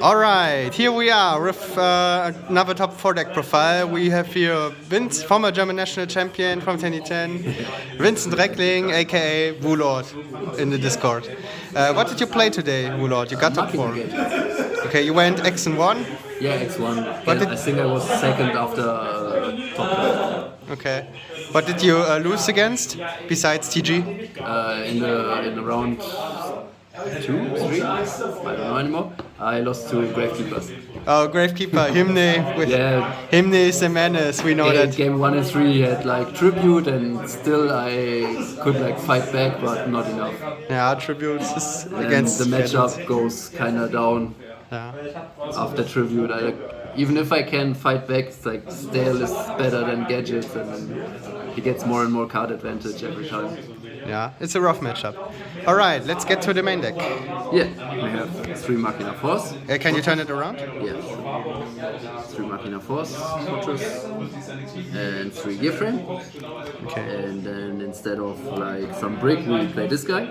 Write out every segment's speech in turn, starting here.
Alright, here we are with another top 4 deck profile. We have here Vince, former German national champion from 2010, Vincent Reckling, aka Wulord, in the Discord. What did you play today, Wulord? You got top 4. Okay, you went X and 1? Yeah, X1. I think I was second after top 4. Okay. What did you lose against, besides TG? In the round 2, 3, I don't know anymore. I lost to Gravekeepers. Oh, Gravekeeper, Hymne. Yeah. Hymne is a menace, we know that. Game 1 and 3 he had like tribute, and still I could like fight back, but not enough. Yeah, tributes is And against the matchup goes kinda down after tribute. Even if I can fight back, it's like Stale is better than Gadget, and he gets more and more card advantage every time. Yeah, it's a rough matchup. Alright, let's get to the main deck. Yeah, we have 3 Machina Force. Can you turn it around? Yeah. 3 Machina Force, Fortress, and 3 Gear Frame. Okay. And then instead of like some brick, we play this guy.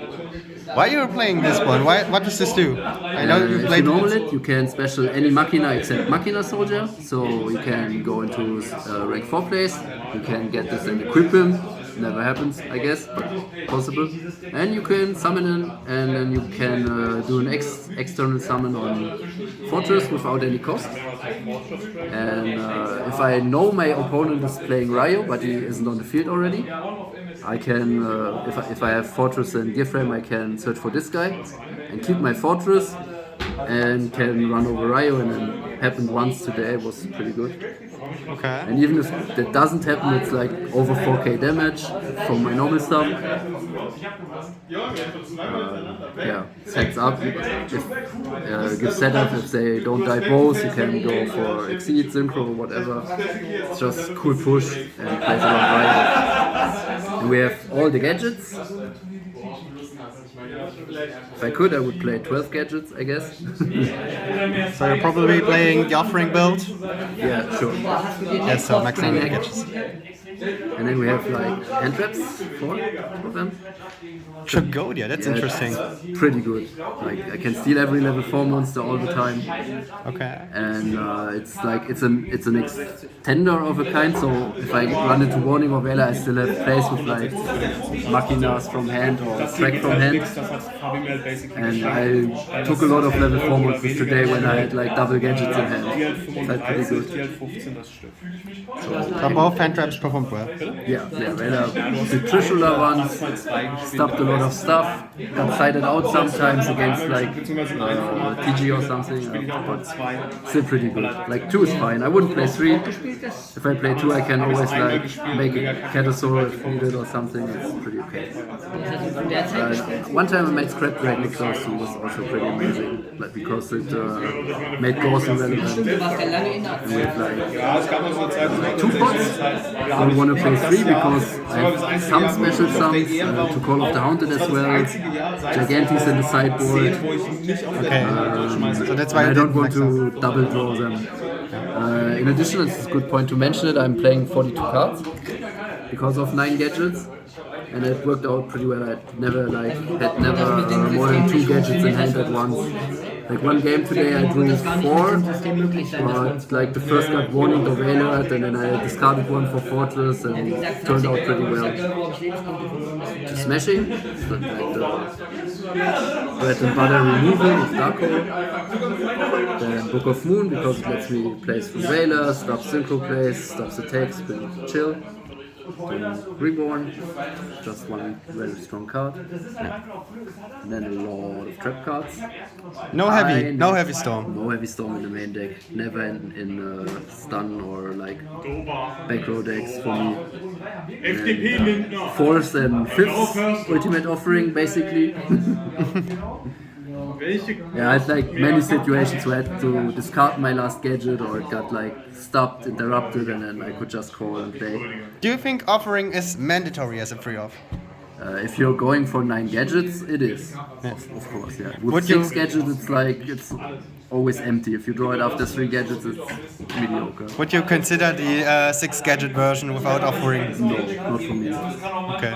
Why are you playing this one? What does this do? I know you If played you normal it, you can special any Machina except Machina Soldier. So you can go into rank 4 place, you can get this and equip him. Never happens, I guess, but possible. And you can summon him, and then you can do an external summon on Fortress without any cost. And if I know my opponent is playing Ryo, but he isn't on the field already, I can, if I have Fortress and Gear Frame, I can search for this guy and keep my Fortress and can run over Ryo, and then happened once today, it was pretty good. Okay. And even if that doesn't happen, it's like over 4k damage from my normal sum. Sets up. Give setup. If they don't die both, you can go for Exceed, Synchro, whatever. It's just cool push and plays a lot right. And we have all the gadgets. If I could, I would play 12 gadgets, I guess. So you're probably playing the offering build? Yeah, sure. Yes, so maximum gadgets. And then we have like hand traps, 4 of them. Tragodia, that's interesting. It's pretty good. Like I can steal every level 4 monster all the time. Okay. And it's like it's an extender of a kind. So if I run into Warning or Vela, I still have place with like Machinas from hand or Track from hand. And I took a lot of level 4 monsters today when I had like double gadgets in hand. Felt pretty good. So both hand traps performed well. Yeah. Vela, the Trishula ones stopped a lot of stuff. Got sided out sometimes against like TG or something, but still pretty good. Like 2 is fine. I wouldn't play 3. If I play 2, I can always like make a Catasaur if needed or something. It's pretty okay. One time I made Scrap Dragon Exhaust, was also pretty amazing, like because it made Gauss irrelevant. And we have like 2 pots. I want to play 3 because I have some special sums to Call of the Haunted as well. Gigantes in the sideboard. Okay. So that's why I don't want to double draw them. In addition, it's a good point to mention it. I'm playing 42 cards because of 9 gadgets. And it worked out pretty well. I had never more than 2 gadgets in hand at once. Like one game today I drew 4, but like the first got Warning the Wulord, and then I discarded 1 for Fortress, and it turned out pretty well. To smashing, but like the bread and butter removal with Darko. Then Book of Moon, because it lets me place through Whaler, stops Synchro plays, stops attacks, pretty chill. Then Reborn, just 1 very strong card. And then a lot of trap cards. No heavy storm. No heavy storm in the main deck. Never in stun or like back row decks for me. And, 4th and 5th ultimate offering basically. Yeah, I had like many situations where I had to discard my last gadget, or it got like stopped, interrupted, and then I could just call and play. Do you think offering is mandatory as a free-off? If you're going for 9 gadgets, it is. Of course, yeah. With 6 gadgets, it's always empty. If you draw it after 3 gadgets, it's mediocre. Would you consider the 6 gadget version without offering? No, not for me. Okay.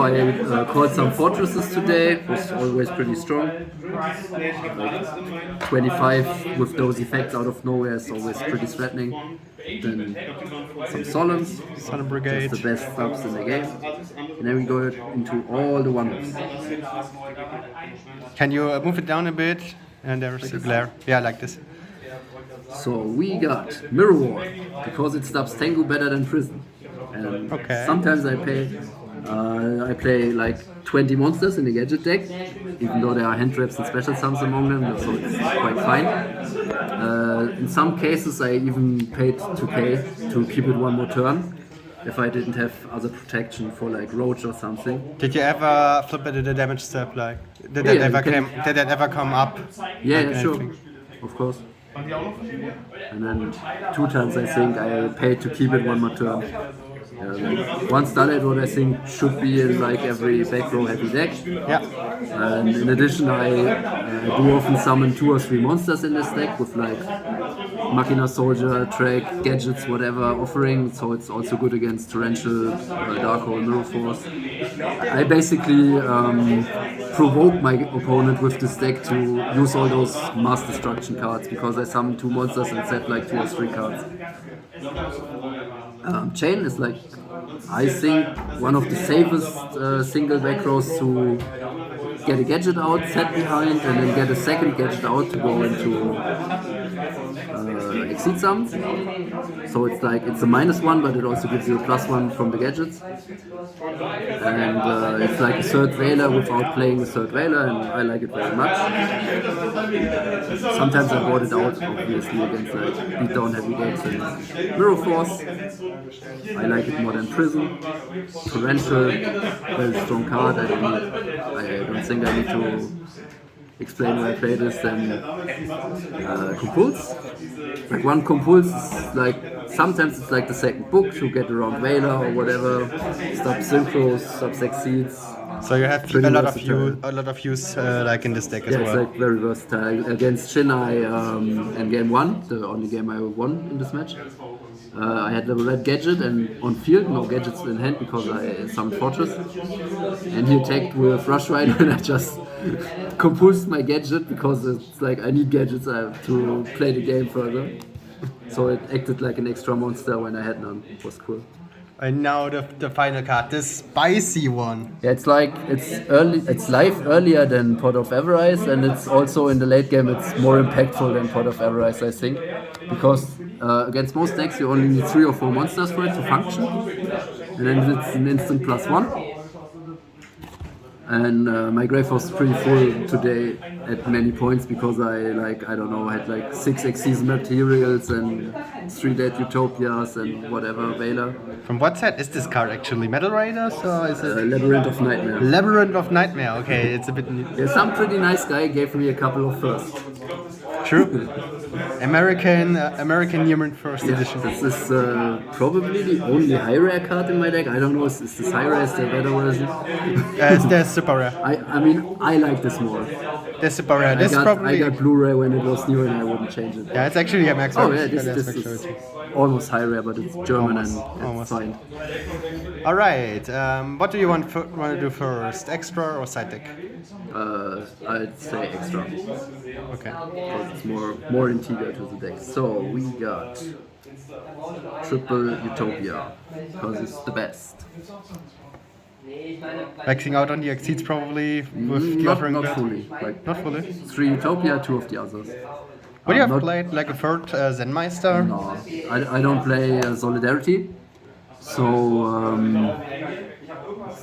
I called some fortresses today. It was always pretty strong. Like 25 with those effects out of nowhere is always pretty threatening. Then some Solemns, Solemn Brigade. that's the best subs in the game. And then we go into all the one-offs. Can you move it down a bit? And there's a glare. Yeah, like this. So we got Mirror War, because it stops Tengu better than Prison. And Okay. sometimes I play like 20 monsters in the Gadget deck, even though there are hand traps and special sums among them, so it's quite fine. In some cases I even paid 2k to keep it one more turn, if I didn't have other protection for like Roach or something. Did you ever flip it to the damage step? Like, did that ever come up? Yeah, Like sure, anything? of course. And then 2 times I think I paid to keep it one more turn. Like one Starlight Road I think should be in like every back row heavy deck. Yeah. And in addition I do often summon 2 or 3 monsters in this deck with like Machina, Soldier, Track, Gadgets, whatever offering, so it's also good against Torrential, Dark Hole, Mirror Force. I basically provoke my opponent with this deck to use all those Mass Destruction cards, because I summon 2 monsters and set like 2 or 3 cards. Chain is like, I think, one of the safest single back rows to get a gadget out, set behind, and then get a second gadget out to go into Exceed Sums. So it's like, it's a -1, but it also gives you a +1 from the gadgets. And it's like a third Veiler without playing a third Veiler, and I like it very much. Sometimes I bought it out, obviously, against like beatdown heavy decks and Mirror Force. I like it more than Prison. Torrential, very strong card. I don't think I need to explain why I play this. Then Compulse. Like one Compulse is like, sometimes it's like the second book to get around Veiler or whatever. Stop Synchros, stop Exceeds. So you have a lot of use like in this deck as Yeah, well. it's like very versatile. Against Shin, in game 1, the only game I won in this match, I had the red Gadget, and on field no gadgets in hand because I summoned Fortress. And he attacked with Rush Rider, and I just compulsed my Gadget because it's like I need gadgets to play the game further. So it acted like an extra monster when I had none. It was cool. And now the final card, this spicy one. Yeah, it's like it's live earlier than Pot of Everise, and it's also in the late game it's more impactful than Pot of Everise, I think, because against most decks you only need 3 or 4 monsters for it to function, and then it's an instant +1. And my grave was pretty full today at many points because I don't know, had like 6 X-Season materials and 3 Dead Utopias and whatever, Veiler. From what set is this card actually? Metal Raiders or is it? Labyrinth of Nightmare. Labyrinth of Nightmare, okay, it's a bit... Yeah, some pretty nice guy gave me a couple of firsts. True. American Human First Edition. This is probably the only high rare card in my deck. I don't know, is this high rare, is the better version? There's super rare. I mean, I like this more. There's super rare. I got Blu-ray when it was new and I wouldn't change it. Yeah, it's actually a max. Oh yeah, this is almost high rare, but it's German and it's fine. All right. What do you want to do first? Extra or side deck? I'd say extra. Okay. Because it's more integral to the deck. So we got triple Utopia because it's the best. Maxing out on the Exceeds probably with the offering. Not fully. Like Not fully. 3 Utopia, 2 of the others. Would you have played like a third Zenmeister? No, I don't play Solidarity, so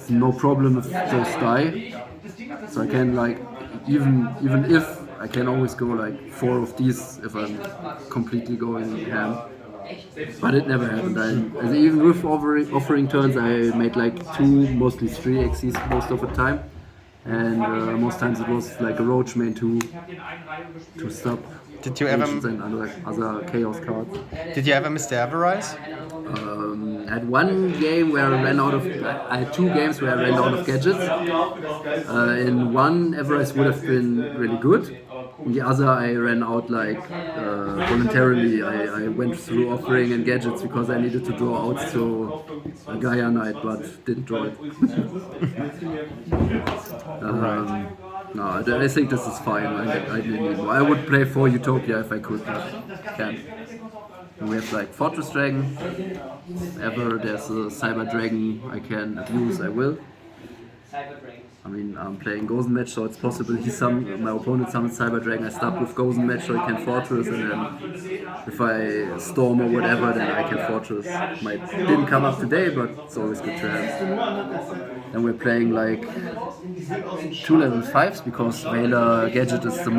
no problem if those die. So I can like, even if I can always go like 4 of these if I'm completely going ham. But it never happened. Even with offering turns, I made like 2, mostly 3 Xyz most of the time. And most times it was like a Roach main to stop. Did you ever and other Chaos cards. Did you ever miss the Everise? I had one game where I ran out of. I had 2 games where I ran out of gadgets. In one, Everest would have been really good. In the other, I ran out like voluntarily. I went through offering and gadgets because I needed to draw outs to a Gaia Knight, but didn't draw it. No, I think this is fine. I didn't need more. I would play for Utopia if I could, but can't. And we have like Fortress Dragon. If ever there's a Cyber Dragon I can abuse, I will. I mean, I'm playing Gozen Match, so it's possible my opponent summons Cyber Dragon, I start with Gozen Match, so he can Fortress, and then if I Storm or whatever, then I can Fortress. Didn't come up today, but it's always good to have. Then we're playing like 2 level 5s, because Veiler Gadget is the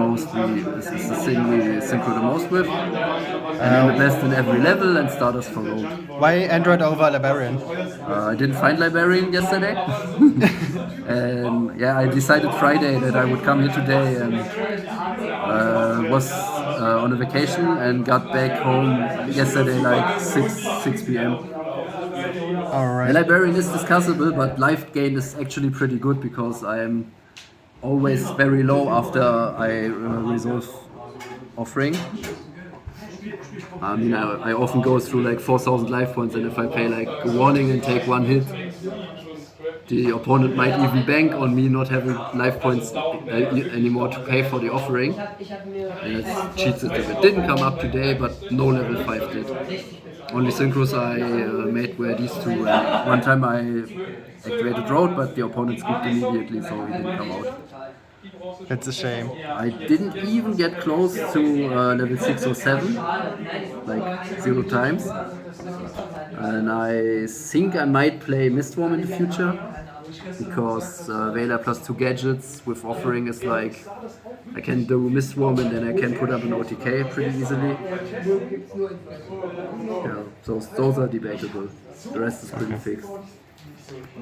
thing we synchro the most with. And then the best in every level, and starters for road. Why Android over Librarian? I didn't find Librarian yesterday. And yeah, I decided Friday that I would come here today, and was on a vacation and got back home yesterday like 6 p.m. Alright. The Librarian is discussable, but life gain is actually pretty good because I am always very low after I resolve offering. I mean, I often go through like 4,000 life points, and if I pay like a warning and take 1 hit, the opponent might even bank on me not having life points anymore to pay for the offering. And it cheats it if it didn't come up today, but no level 5 did. Only synchros I made were these 2. One time I activated Road, but the opponent skipped immediately, so he didn't come out. That's a shame. I didn't even get close to level 6 or 7, like 0 times. And I think I might play Mistworm in the future, because Veiler plus 2 gadgets with offering is like, I can do Mistworm and then I can put up an OTK pretty easily. Yeah, those are debatable. The rest is pretty fixed.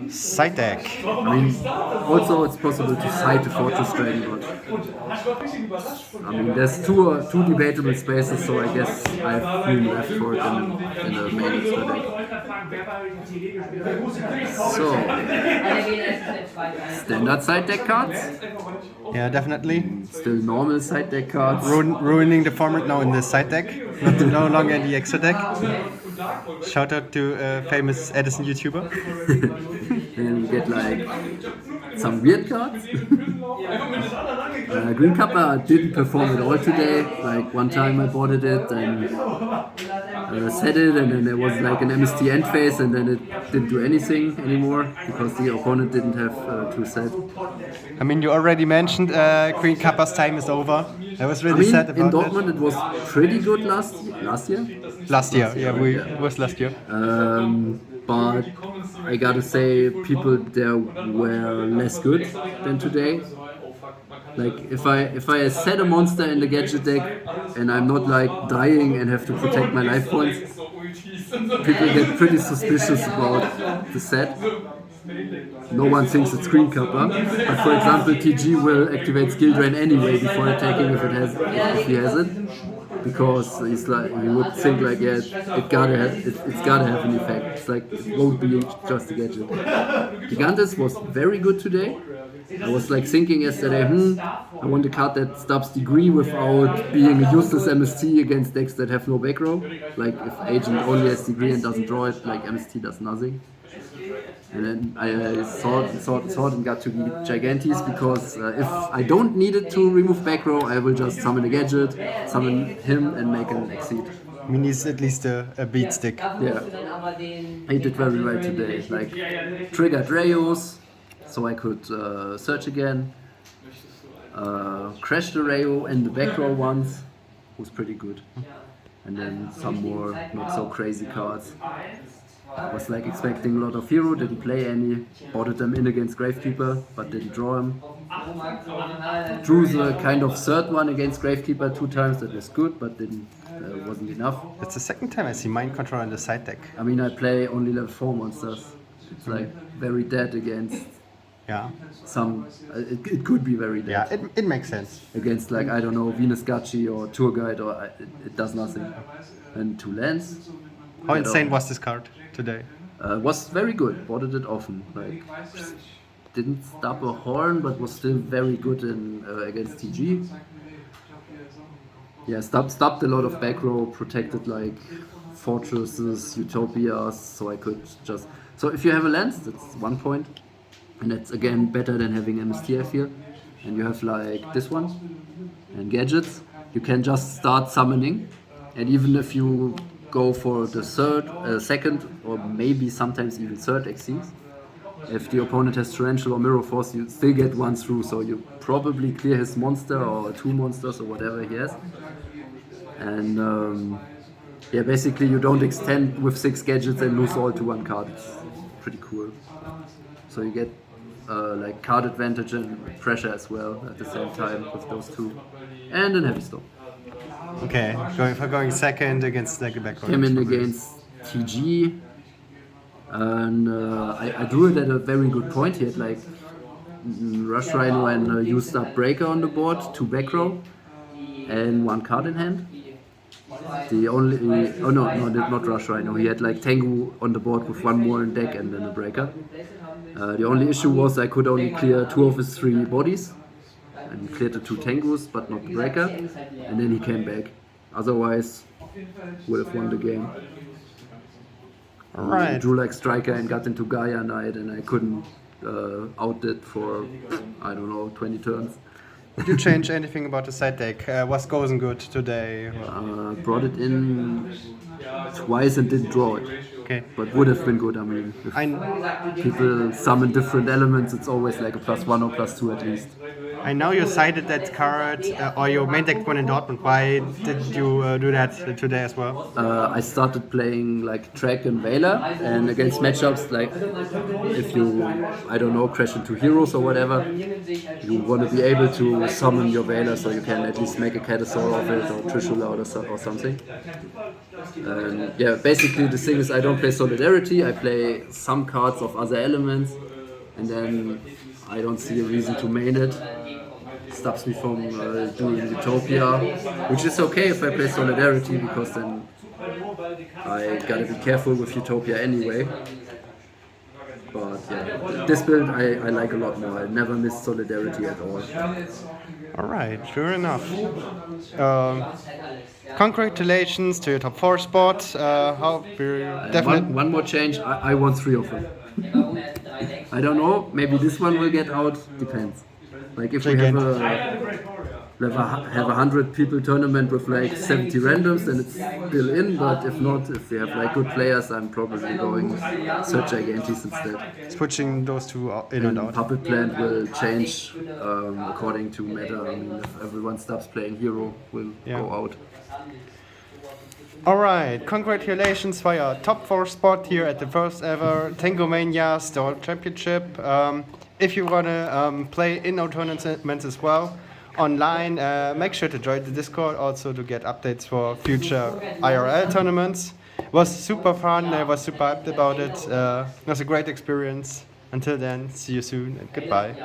Side deck. I mean, also it's possible to side the Fortress Dragon, but I mean, there's two debatable spaces, so I guess I have room left for it in the main extra deck. So, standard side deck cards. Yeah, definitely. Still normal side deck cards. Ruining the format now in the side deck, no longer in the extra deck. Shout out to a famous Edison YouTuber. Then we get like some weird cards. Green Kappa didn't perform at all today. Like one time I boarded it and set it, and then there was like an MST end phase, and then it didn't do anything anymore because the opponent didn't have 2 set. I mean, you already mentioned Green Kappa's time is over. I was really sad about in Dortmund it was pretty good last year. Last year, yeah, it was last year. But I gotta say, people there were less good than today. Like if I set a monster in the gadget deck and I'm not like dying and have to protect my life points, people get pretty suspicious about the set. No one thinks it's Green Kappa, but for example, TG will activate Skill Drain anyway before attacking if he has it, because he's like, he would think like, yeah, it's gotta have an effect. It's like, it won't be just a gadget. Gigantes was very good today. I was like thinking yesterday, I want a card that stops Degree without being a useless MST against decks that have no back row. Like if Agent only has Degree and doesn't draw it, like MST does nothing. And then I thought and got to the Gigantes, because if I don't need it to remove back row, I will just summon a gadget, summon him, and make an exceed. I mean, he's at least a beat stick. Yeah, he did very well today. Like triggered Rayos, so I could search again. Crashed the Rayo and the back row ones, was pretty good. And then some more not so crazy cards. I was like expecting a lot of hero, didn't play any, boarded them in against Gravekeeper, but didn't draw him. Drew the kind of third one against Gravekeeper 2 times, that was good, but wasn't enough. That's the second time I see Mind Control on the side deck. I mean, I play only level 4 monsters. It's like very dead against some, it could be very dead. Yeah, it makes sense. Against like, I don't know, Venus Gachi or Tour Guide, or it does nothing. And 2 lands. How insane was this card today? Was very good. Bought it often. Like didn't stop a horn, but was still very good in against TG. Yeah, stopped a lot of back row, protected like fortresses, utopias, so I could just. So if you have a lance, that's 1 point, and that's again better than having MST, I feel. And you have like this one and gadgets. You can just start summoning, and even if you go for the second, or maybe sometimes even third Xyz, if the opponent has Torrential or Mirror Force, you still get one through, so you probably clear his monster or 2 monsters or whatever he has. And yeah, basically you don't extend with 6 gadgets and lose all to 1 card. It's pretty cool. So you get like card advantage and pressure as well at the same time with those 2. And then Heavy Storm. Okay, going second against like back row. Came in against TG. And I drew it at a very good point. He had like Rush Rhino and used up Breaker on the board, 2 back row, and 1 card in hand. The only not Rush Rhino. He had like Tengu on the board with 1 more in deck and then a Breaker. The only issue was I could only clear 2 of his 3 bodies, and cleared the 2 Tengus, but not the Breaker. And then he came back. Otherwise, would have won the game. Right. I drew like Striker and got into Gaia Knight, and I couldn't out it for, I don't know, 20 turns. Did you change anything about the side deck? Was Gozen good today? Brought it in twice and didn't draw it. Okay. But would have been good. I mean, if people summon different elements, it's always like a +1 or +2 at least. I know you cited that card, or your main deck won in Dortmund. Why did you do that today as well? I started playing like Track and Veiler, and against matchups like if you, I don't know, crash into heroes or whatever, you want to be able to summon your Veiler so you can at least make a Catasaur of it or Trishula or something. And yeah, basically the thing is I don't play Solidarity, I play some cards of other elements, and then I don't see a reason to main it. Stops me from doing Utopia, which is okay if I play Solidarity, because then I gotta be careful with Utopia anyway. But yeah, this build I like a lot more. I never miss Solidarity at all. Alright, sure enough. Congratulations to your top 4 spot. How definitely One more change, I won 3 of them. I don't know, maybe this one will get out, depends. Like if we have a 100 people tournament with like 70 randoms, then it's still in. But if not, if we have like good players, I'm probably going Search Gigantes instead. switching those 2 in and out. Puppet Plant will change according to meta. I mean, if everyone stops playing Hero, will go out. Alright, congratulations for your top 4 spot here at the first ever Tengumania Store Championship. If you want to play in our tournaments as well online, make sure to join the Discord also to get updates for future IRL tournaments. It was super fun, I was super hyped about it. It was a great experience. Until then, see you soon and goodbye.